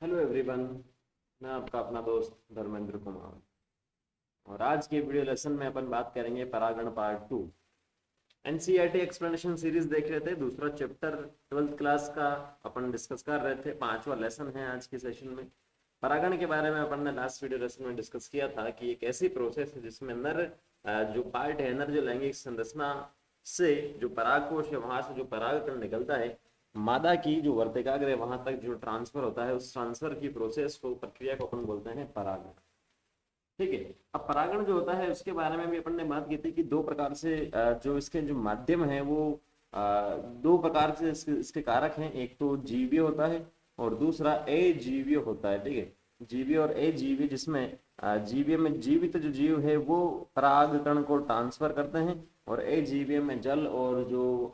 Hello everyone. मैं आपका अपना दोस्त धर्मेंद्र कुमार और आज के वीडियो लेसन में अपन बात करेंगे परागण पार्ट 2। एनसीईआरटी एक्सप्लेनेशन सीरीज देख रहे थे, दूसरा चैप्टर 12th क्लास का अपन डिस्कस कर रहे थे। पांचवा लेसन है आज के सेशन में। परागण के बारे में अपन ने लास्ट वीडियो लेसन में डिस्कस किया था कि एक ऐसी प्रोसेस है जिसमें नर जो पार्ट है, नर जो लैंगिक संरचना से जो परागकोश है वहां से जो परागकण निकलता है, मादा की जो वर्तिकाग्र है वहां तक जो ट्रांसफर होता है, उस ट्रांसफर की प्रोसेस को, प्रक्रिया को अपन बोलते हैं परागण। ठीक है। अब परागण जो होता है उसके बारे में भी अपन ने बात की थी कि दो प्रकार से जो इसके जो माध्यम है वो दो प्रकार से इसके कारक हैं। एक तो जीवीय होता है और दूसरा अजीवीय होता है। ठीक है, जीवीय और अजीवीय, जिसमें जीवीय में जीवित जो जीव है वो परागकण को ट्रांसफर करते हैं और अजीवीय में जल और जो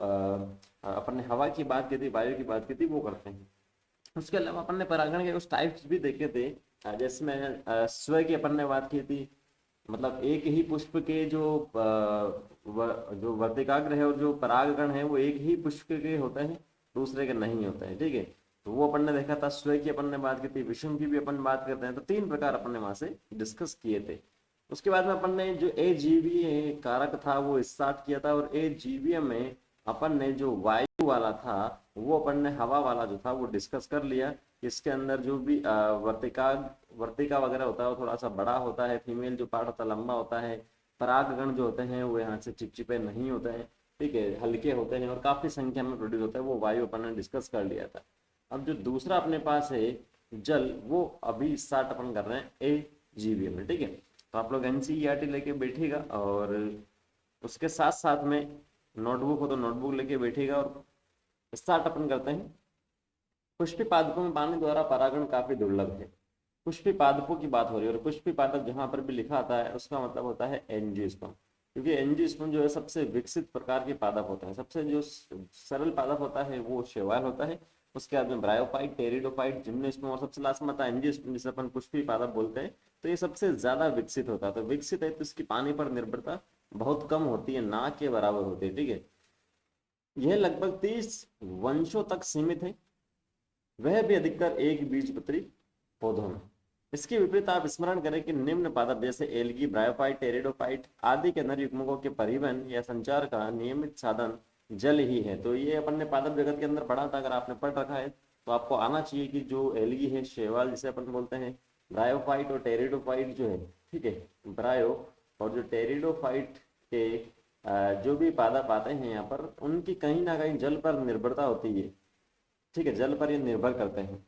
अपन ने हवा की बात की थी, वायु की बात की थी, वो करते हैं। उसके अलावा अपन ने परागण के कुछ टाइप्स भी देखे थे, जिसमें स्व की अपन ने बात की थी। मतलब एक ही पुष्प के जो जो वर्तिकाग्र है और जो परागकण है वो एक ही पुष्प के होते हैं, दूसरे के नहीं होते हैं। ठीक है, तो वो अपन ने देखा था। स्व की अपन ने बात की थी, विषम की भी अपन बात करते हैं। तो तीन प्रकार अपन ने वहां से डिस्कस किए थे। उसके बाद में अपन ने जो अजीवीय कारक था वो स्टार्ट किया था, और अजीवीय में अपन ने जो वायु वाला था वो अपन ने हवा वाला जो था वो डिस्कस कर लिया। इसके अंदर जो भी वर्तिका वर्तिका वगैरह होता है वो थोड़ा सा बड़ा होता है, फीमेल जो पार्ट होता है लंबा होता है, परागकण जो होते हैं वो यहाँ से चिपचिपे नहीं होते हैं। ठीक है, हल्के होते हैं और काफी संख्या में प्रोड्यूस होता है, वो वायु अपन ने डिस्कस कर लिया था। अब जो दूसरा अपने पास है जल, वो अभी स्टार्ट अपन कर रहे हैं ए जीवी में। ठीक है, तो आप लोग एनसीईआरटी लेके बैठिएगा और उसके साथ साथ में नोटबुक हो तो नोटबुक लेके बैठिएगा और स्टार्ट अपन करते हैं। पुष्पी पादपों में पानी द्वारा परागण काफी दुर्लभ है। पुष्पी पादपों की बात हो रही है और पुष्पी पादप जहां पर भी लिखा आता है उसका मतलब होता है एंजियोस्पर्म, क्योंकि एंजियोस्पर्म जो है सबसे विकसित प्रकार के पादप होता है। सबसे जो सरल पादप होता है वो शैवाल होता है। उसके बाद में ब्रायोफाइट, टेरिडोफाइट, जिम्नोस्पर्म और सबसे लास्ट में आता है एंजियोस्पर्म, जिसे अपन पुष्पी पादप बोलते हैं। तो ये सबसे ज्यादा विकसित होता है। तो विकसित है तो इसकी पानी पर निर्भरता बहुत कम होती है, ना के बराबर होती है। ठीक है, यह लगभग 30 वंशों तक सीमित है, वह भी अधिकतर एक बीजपत्री पौधों में। इसके विपरीत आप स्मरण करें कि निम्न पादप जैसे एल्गी, ब्रायोफाइट, टेरिडोफाइट आदि के नर युग्मकों के परिवहन या संचार का नियमित साधन जल ही है। तो ये अपन ने पादप जगत के अंदर पढ़ा था, अगर आपने पढ़ रखा है तो आपको आना चाहिए कि जो एल्गी है, शैवाल जिसे अपन बोलते हैं, ब्रायोफाइट और टेरिडोफाइट जो है, ठीक है, ब्रायो और जो टेरिडोफाइट के जो भी पादप आते हैं यहाँ पर, उनकी कहीं ना कहीं जल पर निर्भरता होती है। ठीक है, जल पर ये निर्भर करते हैं।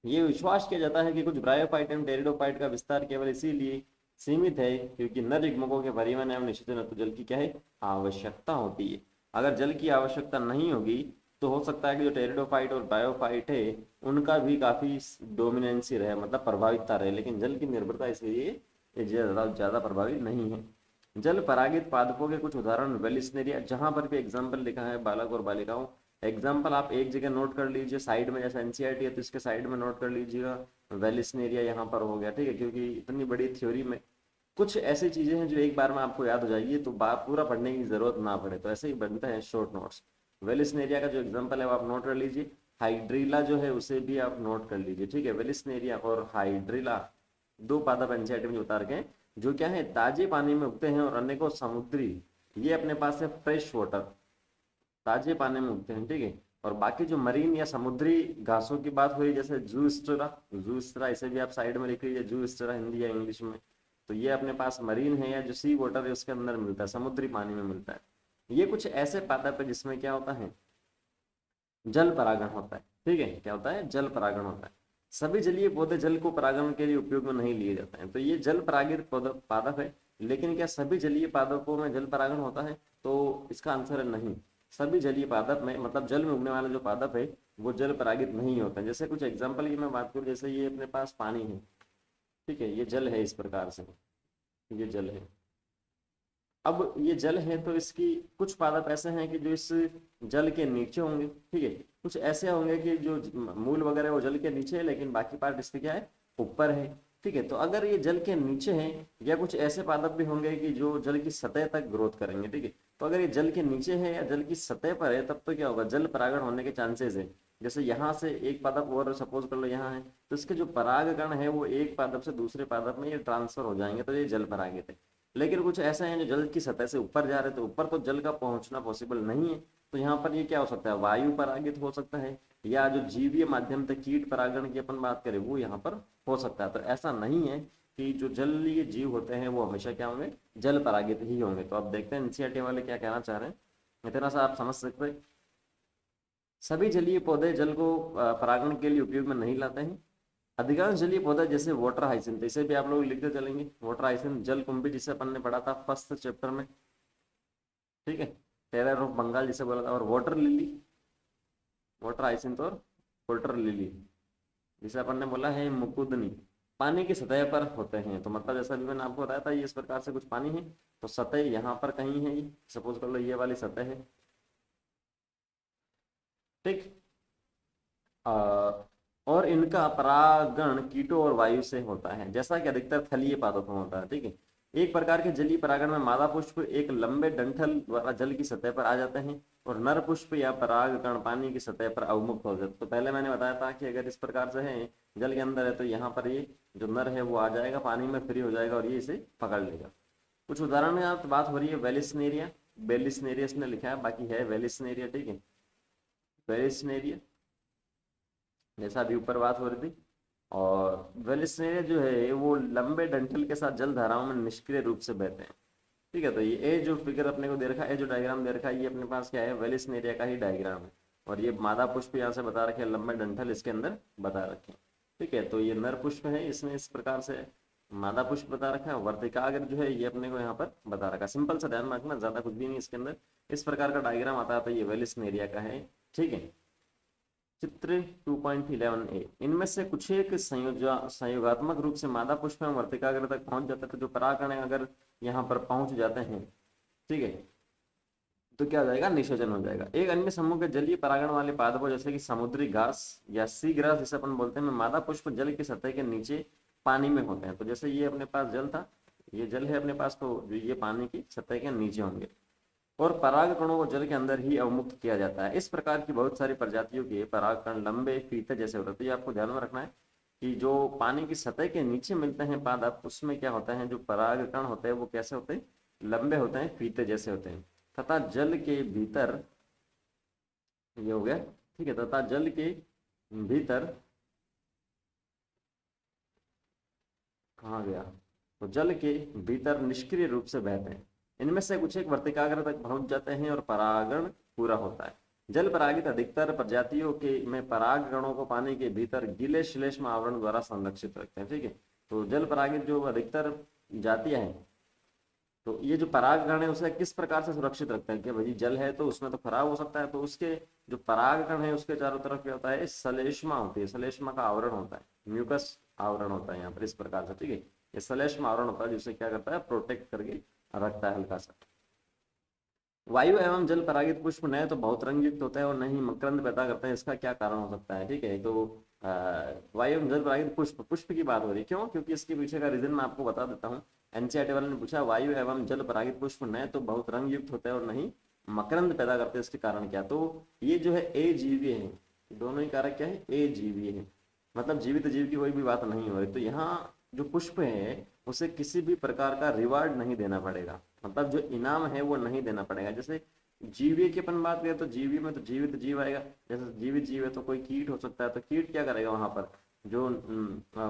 ये विश्वास किया जाता है कि कुछ ब्रायोफाइट एवं टेरिडोफाइट का विस्तार केवल इसीलिए सीमित है क्योंकि नर युग्मकों के परिवहन एवं निषेचन हेतु जल की क्या है, आवश्यकता होती है। अगर जल की आवश्यकता नहीं होगी तो हो सकता है कि जो टेरिडोफाइट और ब्रायोफाइट है उनका भी काफी डोमिनेंसी रहे, मतलब प्रभावितता रहे, लेकिन जल की निर्भरता इसलिए ये ज्यादा प्रभावित नहीं है। जल परागित पादपों के कुछ उदाहरण वेलिस्नेरिया, जहां पर भी एग्जाम्पल लिखा है बालक और बालिकाओं, एग्जाम्पल आप एक जगह नोट कर लीजिए साइड में, जैसे एनसीईआरटी है तो इसके साइड में नोट कर लीजिएगा। वेलिस्नेरिया यहाँ पर हो गया। ठीक है, क्योंकि इतनी बड़ी थ्योरी में कुछ ऐसी चीजें हैं जो एक बार में आपको याद हो जाएगी तो पूरा पढ़ने की जरूरत ना पड़े, तो ऐसे ही बनते हैं शॉर्ट नोट्स। वेलिस्नेरिया का जो एग्जाम्पल है वो आप नोट कर लीजिए। हाइड्रीला जो है उसे भी आप नोट कर लीजिए। ठीक है, वेलिस्नेरिया और हाइड्रीला दो पादप एनसीईआरटी में उतार गए जो क्या है, ताजे पानी में उगते हैं और अनेकों समुद्री, ये अपने पास है फ्रेश वाटर, ताजे पानी में उगते हैं। ठीक है, और बाकी जो मरीन या समुद्री घासों की बात हुई, जैसे जूस्टरा, जूस्टरा इसे भी आप साइड में लिख लीजिए, जूस्टरा हिंदी या इंग्लिश में, तो ये अपने पास मरीन है या जो सी वाटर है उसके अंदर मिलता है, समुद्री पानी में मिलता है। ये कुछ ऐसे पादप है जिसमें क्या होता है, जल परागण होता है। ठीक है, क्या होता है, जल परागण होता है। सभी जलीय पौधे जल को परागण के लिए उपयोग में नहीं लिए जाते हैं। तो ये जल परागित पादप है, लेकिन क्या सभी जलीय पादपों में जल परागण होता है, तो इसका आंसर है नहीं। सभी जलीय पादप में, मतलब जल में उगने वाले जो पादप है वो जल परागित नहीं होते हैं। जैसे कुछ एग्जाम्पल की मैं बात करूँ, जैसे ये अपने पास पानी है, ठीक है, ये जल है, इस प्रकार से ये जल है। अब ये जल है तो इसकी कुछ पादप ऐसे हैं कि जो इस जल के नीचे होंगे। ठीक है, कुछ ऐसे होंगे कि जो मूल वगैरह वो जल के नीचे है लेकिन बाकी पार्ट इसके क्या है, ऊपर है। ठीक है, तो अगर ये जल के नीचे है, या कुछ ऐसे पादप भी होंगे कि जो जल की सतह तक ग्रोथ करेंगे। ठीक है, तो अगर ये जल के नीचे है या जल की सतह पर है तब तो क्या होगा, जल परागण होने के चांसेस है। जैसे यहाँ से एक पादप और सपोज कर लो यहाँ है, तो इसके जो परागकण है वो एक पादप से दूसरे पादप में ये ट्रांसफर हो जाएंगे, तो ये जल परागित है। लेकिन कुछ ऐसे हैं जो जल की सतह से ऊपर जा रहे हैं, तो ऊपर तो जल का पहुंचना पॉसिबल नहीं है, तो यहाँ पर ये क्या हो सकता है, वायु परागित हो सकता है, या जो जीवीय माध्यम से कीट परागण की अपन बात करें वो यहाँ पर हो सकता है। तो ऐसा नहीं है कि जो जलीय जीव होते हैं वो हमेशा क्या होंगे, जल परागित ही होंगे। तो अब देखते हैं एनसीईआरटी वाले क्या कहना चाह रहे हैं, इतना सा आप समझ सकते हैं। सभी जलीय पौधे जल को परागण के लिए उपयोग में नहीं लाते हैं। अधिकांश जलीय पौधे जैसे वाटर हाइसिंथ, इसे भी आप लोग लिखते चलेंगे, वाटर हाइसिंथ जल कुंभी जिसे अपन ने पढ़ा था फर्स्ट चैप्टर में, ठीक है, टेरर ऑफ बंगाल जिसे बोला था, और वाटर लिली, वाटर हाइसिंथ और वाटर लिली जिसे अपन ने बोला है मुकुदनी, पानी की सतह पर होते हैं। तो मतलब जैसा भी मैंने आपको बताया था, ये इस प्रकार से कुछ पानी है, तो सतह यहाँ पर कहीं है, ये सपोज कर लो ये वाली सतह है, ठीक। और इनका परागण कीटों और वायु से होता है, जैसा कि अधिकतर थलीय पादपों में होता है, ठीक है। एक प्रकार के जलीय परागण में मादा पुष्प एक लंबे डंठल द्वारा जल की सतह पर आ जाते हैं, और नर पुष्प या परागकण पानी की सतह पर अवमुक्त हो जाते। तो पहले मैंने बताया था कि अगर इस प्रकार से है, जल के अंदर है, तो यहाँ पर ये जो नर है वो आ जाएगा, पानी में फ्री हो जाएगा और ये इसे पकड़ लेगा। कुछ उदाहरण में आप बात हो रही है वेलिस्नेरिया, बेलिस्नेरिया इसने लिखा है, बाकी है वेलिस्नेरिया, ठीक है, वेलिस्नेरिया जैसा अभी ऊपर बात हो रही थी। और वेलिस्नेरिया जो है वो लंबे डंठल के साथ जल धाराओं में निष्क्रिय रूप से बहते हैं, ठीक है। तो ये जो फिगर अपने को दे रखा है, जो डायग्राम दे रखा है, ये अपने पास क्या है, वेलिस्नेरिया का ही डायग्राम है। और ये मादा पुष्प यहाँ से बता रखे हैं, लंबे डंठल इसके अंदर बता रखे हैं, ठीक है। तो ये नर पुष्प है, इसमें इस प्रकार से मादा पुष्प बता रखा है, वर्तिकाग्र जो है ये अपने को यहाँ पर बता रखा है। सिंपल सा ध्यान रखना, ज्यादा कुछ भी नहीं इसके अंदर, इस प्रकार का डायग्राम आता है, तो ये वेलिस्नेरिया का है, ठीक है। चित्र 2.11a, इनमें से कुछ एक संयोगात्मक रूप से मादा पुष्प में वर्तिकाग्र तक पहुंच जाता है, तो जो परागकण अगर यहाँ पर पहुंच जाते हैं, ठीक है, तो क्या हो जाएगा, निषेचन हो जाएगा। एक अन्य समूह के जलीय परागण वाले पादपों जैसे कि समुद्री घास या सी ग्रास जिसे अपन बोलते हैं, मादा पुष्प जल की सतह के नीचे पानी में होते हैं। तो जैसे ये अपने पास जल था, ये जल है अपने पास, तो जो ये पानी की सतह के नीचे होंगे, और पराग कणों को जल के अंदर ही अवमुक्त किया जाता है। इस प्रकार की बहुत सारी प्रजातियों के पराग कण लंबे फीते जैसे होते हैं। तो ये आपको ध्यान में रखना है कि जो पानी की सतह के नीचे मिलते हैं पादप, उसमें क्या होता है, जो पराग कण होते हैं वो कैसे होते हैं, लंबे होते हैं, फीते जैसे होते हैं, तथा जल के भीतर, ये हो गया, ठीक है, तथा जल के भीतर, कहाँ गया, तो जल के भीतर निष्क्रिय रूप से बहते हैं। इनमें से कुछ एक वर्तिकाग्र तक पहुंच जाते हैं और परागण पूरा होता है। जल परागित अधिकतर प्रजातियों के में पराग कणों को पानी के भीतर गीले श्लेष्म आवरण द्वारा संरक्षित रखते हैं, ठीक है। तो जल परागित जो अधिकतर जातियां हैं, तो ये जो परागकण है उसे किस प्रकार से सुरक्षित रखते हैं कि भाई जल है तो उसमें तो खराब हो सकता है, तो उसके जो परागकण है उसके चारों तरफ क्या होता है, सलेष्मा होती है, सलेष्मा का आवरण होता है, म्यूकस आवरण होता है यहाँ पर इस प्रकार से, ठीक है। ये सलेष्मा आवरण होता है जिसे क्या करता है, प्रोटेक्ट करके रखता है हल्का सा। वायु एवं जल परागित पुष्प न तो बहुत रंग युक्त होते हैं और न ही मकरंद पैदा करते हैं, इसका क्या कारण हो सकता है, ठीक है। तो वायु एवं जल परागित पुष्प, पुष्प की बात हो रही है, क्यों, क्योंकि इसके पीछे का रीजन मैं आपको बता देता हूँ। एनसीईआरटी वाले ने पूछा वायु एवं जल परागित पुष्प न तो बहुत रंग युक्त होते हैं और नहीं मकरंद पैदा करते हैं, इसके कारण क्या, तो ये जो है अजीवीय है, दोनों ही कारक क्या है, अजीवीय है, मतलब जीवित जीव की कोई भी बात नहीं हो रही। तो यहाँ जो पुष्प है उसे किसी भी प्रकार का रिवार्ड नहीं देना पड़ेगा, मतलब जो इनाम है वो नहीं देना पड़ेगा। जैसे जीवीय की अपन बात करें तो जीवीय में तो जीवित जीव आएगा, जैसे जीवित जीव है तो कोई कीट हो सकता है, तो कीट क्या करेगा वहां पर, जो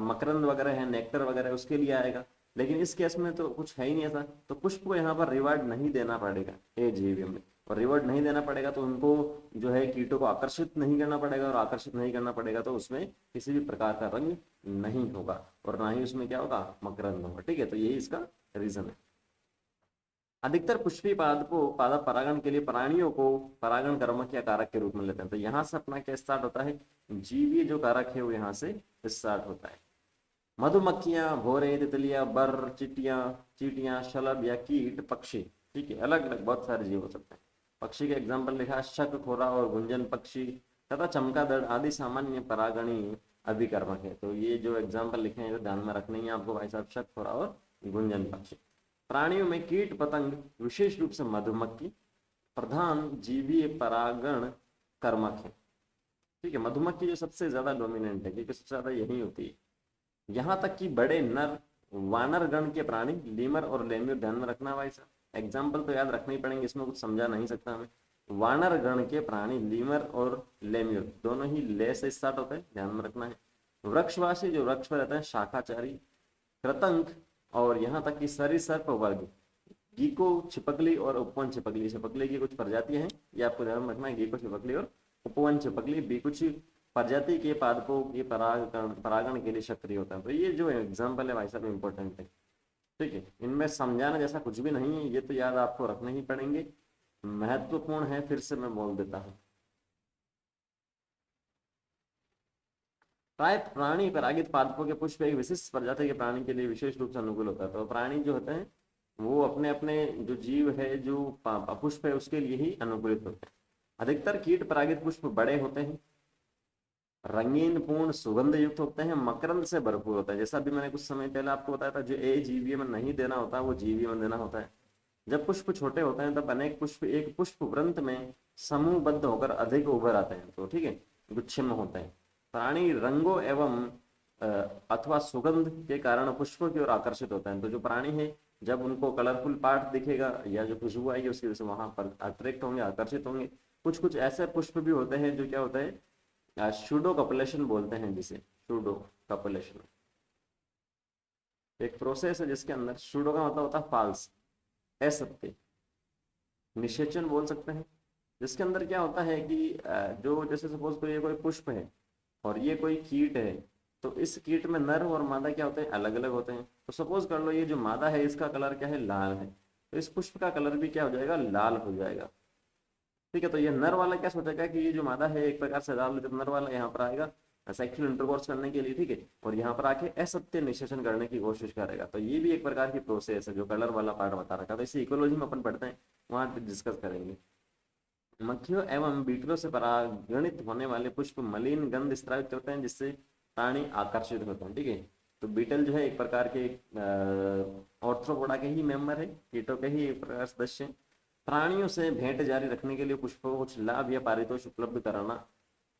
मकरंद वगैरह है, नेक्टर वगैरह उसके लिए आएगा। लेकिन इस केस में तो कुछ है ही नहीं ऐसा, तो पुष्प को यहाँ पर रिवार्ड नहीं देना पड़ेगा ए जीवी में, और रिवार्ड नहीं देना पड़ेगा तो उनको जो है कीटों को आकर्षित नहीं करना पड़ेगा, और आकर्षित नहीं करना पड़ेगा तो उसमें किसी भी प्रकार का रंग नहीं होगा, और ना ही उसमें क्या होगा, मकरंद होगा, ठीक है। तो यही इसका रीजन है। अधिकतर पुष्पी पादपों पादप परागण के लिए प्राणियों को परागण कर्मक या कारक के रूप में लेते हैं। तो यहाँ से अपना क्या स्टार्ट होता है, जीवीय जो कारक है वो यहाँ से स्टार्ट होता है। मधुमक्खियां, भौरे, तितलियां, बर, चिटियां, चीटियां, शलभ या कीट, पक्षी, ठीक है, अलग अलग बहुत सारे जीव हो सकते हैं। पक्षी के एग्जाम्पल लिखा, शक, खोरा और गुंजन पक्षी तथा चमगादड़ आदि सामान्य परागणी अभिकर्मक है। तो ये जो एग्जाम्पल लिखे हैं ध्यान में रखने हैं आपको भाई साहब, शक, खोरा और गुंजन पक्षी। प्राणियों में कीट पतंग, विशेष रूप से मधुमक्खी प्रधान जीवीय परागण कर्मक है, ठीक है, मधुमक्खी जो सबसे ज्यादा डोमिनेंट है क्योंकि सबसे ज्यादा यही होती है। यहाँ तक कि बड़े नर वानर गण के प्राणी लीमर और लेम्यूर, ध्यान में रखना भाई साहब, एग्जाम्पल तो याद रखने ही पड़ेंगे, इसमें कुछ समझा नहीं सकता हमें। वानर गण के प्राणी लीमर और लेम्यूर दोनों ही ले से स्टार्ट होते हैं, ध्यान में रखना है। वृक्षवासी जो वृक्ष पर रहते हैं, शाखाचारी, कृतंक, और यहाँ तक कि सरीसृप वर्ग, गीको छिपकली और उपवन छिपकली, छिपकली की कुछ प्रजातियां हैं, ये आपको ध्यान में रखना है, गीको छिपकली और उपवन छिपकली भी कुछ प्रजाति के पादपों के परागण के लिए सक्रिय होता है। तो ये जो एग्जाम्पल है भाई साहब इंपॉर्टेंट है, ठीक है, इनमें समझाना जैसा कुछ भी नहीं है, ये तो याद आपको रखने ही पड़ेंगे, महत्वपूर्ण है, फिर से मैं बोल देता हूँ। प्राय प्राणी परागित पादपों के पुष्प एक विशिष्ट प्रजाति के प्राणी के लिए विशेष रूप से अनुकूल होता है। तो प्राणी जो होते हैं वो अपने अपने जो जीव है, जो पुष्प है, उसके लिए ही अनुकूलित होते हैं। अधिकतर कीट परागित पुष्प बड़े होते हैं, रंगीन, पूर्ण, सुगंध युक्त होते हैं, मकरंद से भरपूर होता है। जैसा भी मैंने कुछ समय पहले आपको बताया था, जो ए जीवीए में नहीं देना होता वो जीवीए में देना होता है। जब पुष्प छोटे होते हैं तब अनेक पुष्प एक पुष्प वृंत में समूहबद्ध होकर अधिक उभर आते हैं, तो ठीक है, गुच्छे में होते हैं। प्राणी रंगों एवं अथवा सुगंध के कारण पुष्पों की ओर आकर्षित होते हैं। तो जो प्राणी है, जब उनको कलरफुल पार्ट दिखेगा या जो खुशबू आएगी उसकी वजह से वहां पर अट्रैक्ट होंगे, आकर्षित होंगे। कुछ कुछ ऐसे पुष्प भी होते हैं जो क्या होता है, शूडो कपलेशन बोलते हैं जिसे, शूडो कपलेशन एक प्रोसेस है जिसके अंदर, शूडो का मतलब होता है फाल्स, असत्य, निषेचन बोल सकते हैं, जिसके अंदर क्या होता है कि जो जैसे सपोज कोई कोई पुष्प है और ये कोई कीट है, तो इस कीट में नर और मादा क्या होते हैं, अलग अलग होते हैं। तो सपोज कर लो ये जो मादा है इसका कलर क्या है, लाल है, तो इस पुष्प का कलर भी क्या हो जाएगा, लाल हो जाएगा, ठीक है। तो ये नर वाला क्या सोचेगा कि ये जो मादा है एक प्रकार से लाल, जब नर वाला यहाँ पर आएगा सेक्सुअल इंटरकोर्स करने के लिए, ठीक है, और यहाँ पर आके असत्य निषेचन करने की कोशिश करेगा। तो ये भी एक प्रकार की प्रोसेस है जो कलर वाला पार्ट बता रखा, तो इसे इकोलॉजी में अपन पढ़ते हैं, वहां डिस्कस करेंगे। मक्खियों एवं बीटलों से परागणित होने वाले पुष्प मलिन गंध स्रावित करते हैं, जिससे प्राणी आकर्षित होते हैं, ठीक है। तो बीटल जो है एक प्रकार के ऑर्थ्रोपोडा के ही मेंबर है, कीटों के ही एक प्रकार सदस्य हैं। प्राणियों से भेंट जारी रखने के लिए पुष्पों को कुछ लाभ या पारितोष उपलब्ध कराना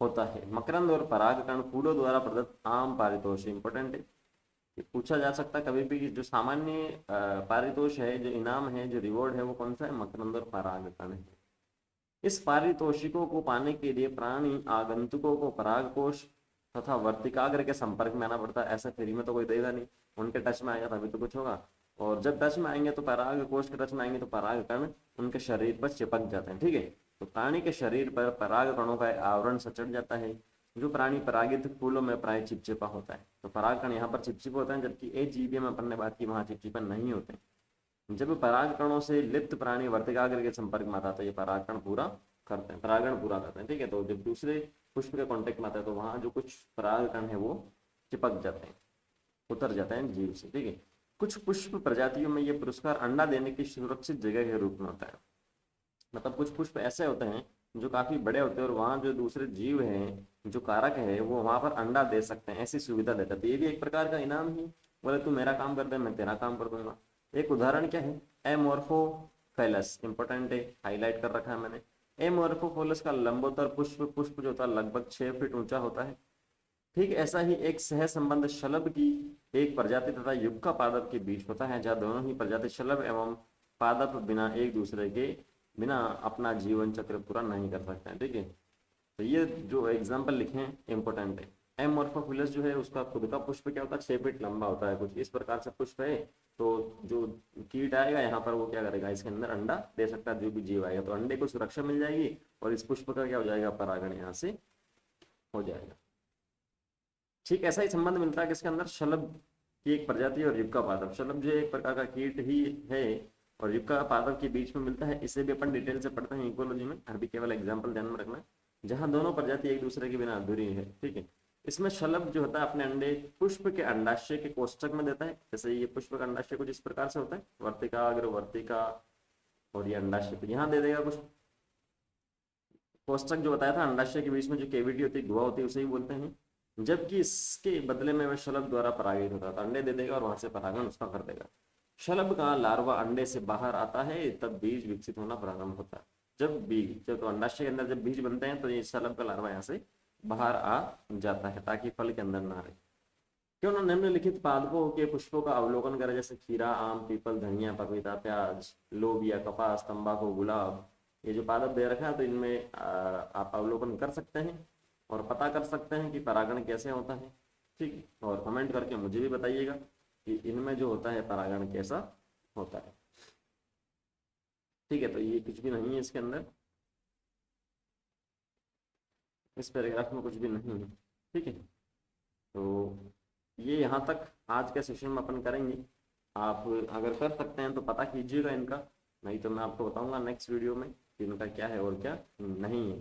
होता है। मकरंद और परागकण फूलों द्वारा प्रदत्त आम पारितोष इंपॉर्टेंट है, ये पूछा जा सकता है कभी भी। जो सामान्य पारितोष है, जो इनाम है, जो रिवॉर्ड है, वो कौन सा है, मकरंद और परागकण है। इस पारितोषिकों को पाने के लिए प्राणी आगंतुकों को परागकोश तथा वर्तिकाग्र के संपर्क में आना पड़ता है। ऐसा फ्री में तो कोई देगा नहीं, उनके टच में आएगा तभी तो कुछ होगा, और जब टच में आएंगे तो परागकोश के टच में आएंगे तो परागकण उनके शरीर पर चिपक जाते हैं, ठीक है। तो प्राणी के शरीर पर परागकणों का आवरण सचट जाता है। जो प्राणी परागित फूलों में प्राय चिपचिपा होता है, तो परागकण यहाँ पर चिपचिपा होता है, जबकि ए जीबीए में अपन ने बात की वहां चिपचिपा नहीं होते। जब परागकणों से लिप्त प्राणी वर्तिकाग्र के संपर्क में आता है तो ये परागकण पूरा करते हैं, परागण पूरा करते हैं, ठीक है। तो जब दूसरे पुष्प के कांटेक्ट में आता है तो वहां जो कुछ परागकण है वो चिपक जाते हैं, उतर जाते हैं जीव से, ठीक है। कुछ पुष्प प्रजातियों में ये पुरस्कार अंडा देने की सुरक्षित जगह के रूप में होता है। मतलब कुछ पुष्प ऐसे होते हैं जो काफी बड़े होते हैं और वहां जो दूसरे जीव हैं, जो कारक है, वो वहां पर अंडा दे सकते हैं, ऐसी सुविधा देता है। तो ये भी एक प्रकार का इनाम ही, बोले तू मेरा काम कर दे मैं तेरा काम कर दूंगा। एक उदाहरण क्या है, एमोर्फोफेलस, इंपॉर्टेंट है, हाईलाइट कर रखा है मैंने। एमोर्फोफेलस का लंबोत्तर पुष्प पुष्प जो होता है लगभग 6 फीट ऊंचा होता है। ठीक ऐसा ही एक सह संबंध शलभ की एक प्रजाति तथा युक्का पादप के बीच होता है, जहाँ दोनों ही प्रजाति शलभ एवं पादप बिना एक दूसरे के बिना अपना जीवन चक्र पूरा नहीं कर सकते हैं, ठीक है। तो ये जो एग्जाम्पल लिखे हैं इंपॉर्टेंट है। एमोर्फोफिलस जो है उसका खुद का पुष्प क्या होता है, 6 फीट लंबा होता है, कुछ इस प्रकार से पुष्प है। तो जो कीट आएगा यहाँ पर वो क्या करेगा, इसके अंदर अंडा दे सकता है, जो भी जीव आएगा तो अंडे को सुरक्षा मिल जाएगी और इस पुष्प का क्या हो जाएगा, परागण यहाँ से हो जाएगा। ठीक ऐसा ही संबंध मिलता है किसके अंदर, शलभ की एक प्रजाति और युक्का पादप। शलभ जो एक प्रकार का कीट ही है और युक्का पादप के बीच में मिलता है। इसे भी अपन डिटेल से पढ़ते हैं इकोलॉजी में, अभी केवल एग्जाम्पल ध्यान में रखना, जहां दोनों प्रजाति एक दूसरे के बिना अधूरी है, ठीक है। इसमें शलभ जो होता है अपने अंडे पुष्प के अंडाशय के कोष्ठक में देता है। जैसे ये पुष्प का अंडाशय कुछ इस प्रकार से होता है, वर्तिका, अग्र वर्तिका और ये अंडाशय, तो यहाँ दे देगा कुछ कोष्ठक जो बताया था, अंडाशय के बीच में जो केविटी होती है, गुहा होती है, उसे ही बोलते हैं। जबकि इसके बदले में वह शलभ द्वारा परागित होता है, तो अंडे दे देगा और वहां से परागण उसका कर देगा। शलभ का लार्वा अंडे से बाहर आता है तब बीज विकसित होना प्रारंभ होता है। जब बीज, जब तो अंडाशय के अंदर जब बीज बनते हैं तो ये शलभ का लार्वा यहाँ से बाहर आ जाता है ताकि फल के अंदर ना रहे। क्यों ना निम्नलिखित पादपों के पुष्पों का अवलोकन करें, जैसे खीरा, आम, पीपल, धनिया, पपीता, प्याज, लोबिया, कपास, तंबाकू, गुलाब। ये जो पादप दे रखा है तो इनमें आप अवलोकन कर सकते हैं और पता कर सकते हैं कि परागण कैसे होता है। ठीक है, और कमेंट करके मुझे भी बताइएगा कि इनमें जो होता है परागण कैसा होता है। ठीक है, तो ये कुछ भी नहीं है इसके अंदर, इस पैराग्राफ में कुछ भी नहीं है। ठीक है, तो ये यहाँ तक आज के सेशन में अपन करेंगे। आप अगर कर सकते हैं तो पता कीजिएगा इनका, नहीं तो मैं आपको बताऊंगा नेक्स्ट वीडियो में कि इनका क्या है और क्या नहीं है।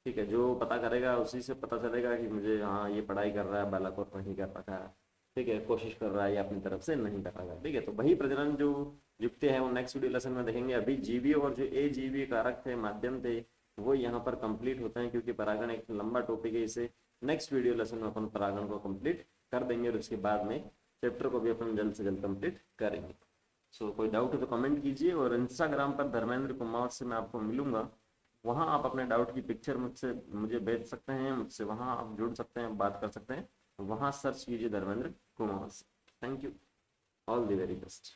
ठीक है, जो पता करेगा उसी से पता चलेगा कि मुझे हाँ ये पढ़ाई कर रहा है बालक और नहीं कर रखा है। ठीक है, कोशिश कर रहा है या अपनी तरफ से नहीं कर रहा है। ठीक है, तो वही प्रजनन जो युक्ति है वो नेक्स्ट वीडियो लेसन में देखेंगे। अभी जीवी और जो ए जीवी कारक थे, माध्यम थे, वो यहाँ पर कंप्लीट होते हैं, क्योंकि परागण एक लंबा टॉपिक है। इसे नेक्स्ट वीडियो लेसन में अपन परागण को कंप्लीट कर देंगे और उसके बाद में चैप्टर को भी अपन जल्द से जल्द कंप्लीट करेंगे। सो कोई डाउट है तो कमेंट कीजिए, और इंस्टाग्राम पर धर्मेंद्र कुमार से मैं आपको मिलूंगा। वहाँ आप अपने डाउट की पिक्चर मुझे भेज सकते हैं, मुझसे वहाँ आप जुड़ सकते हैं, बात कर सकते हैं। वहाँ सर्च कीजिए धर्मेंद्र कुमार से। Thank you, all the very best.